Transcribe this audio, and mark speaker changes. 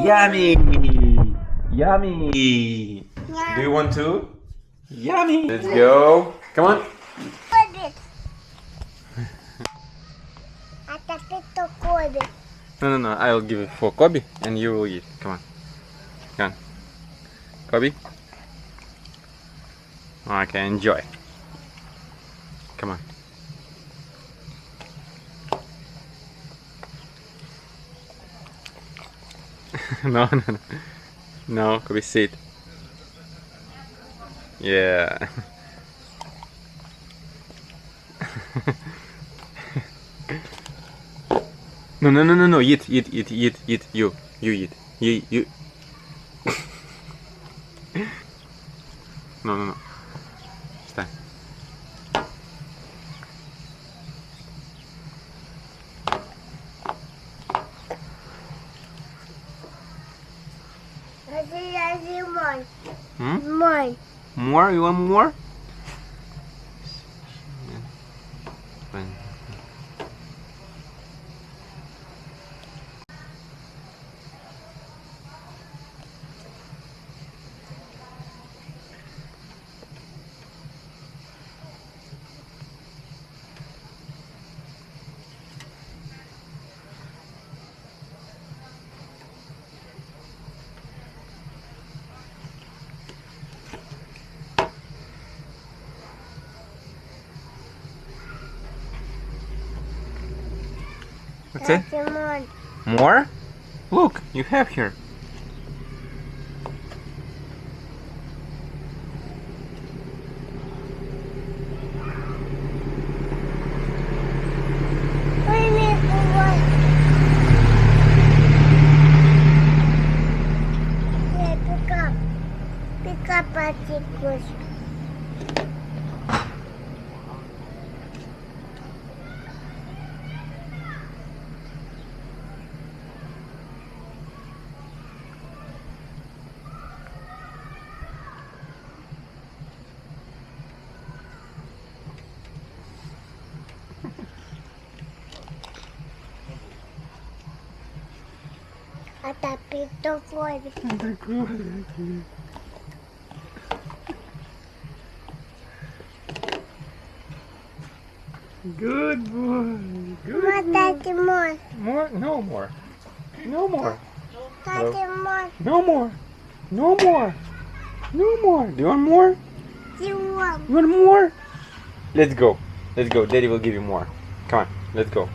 Speaker 1: Yummy! Yummy! Do you want to? Yummy! Let's go. Come on. No. I will give it for Kobe and you will eat. Come on. Come on. Kobe? Okay, enjoy. Come on. No. No, Kobe, sit. Yeah. No. Eat. You eat. You. No. Stay.
Speaker 2: More.
Speaker 1: More? You want more? What's it? More? Look, you have here.
Speaker 2: Pick up articles. Atapito for
Speaker 1: Good boy.
Speaker 2: more.
Speaker 1: More? No more. No more.
Speaker 2: More.
Speaker 1: No more. No more. No more. Do you want more?
Speaker 2: You want.
Speaker 1: You want more? Let's go. Let's go. Daddy will give you more. Come on. Let's go.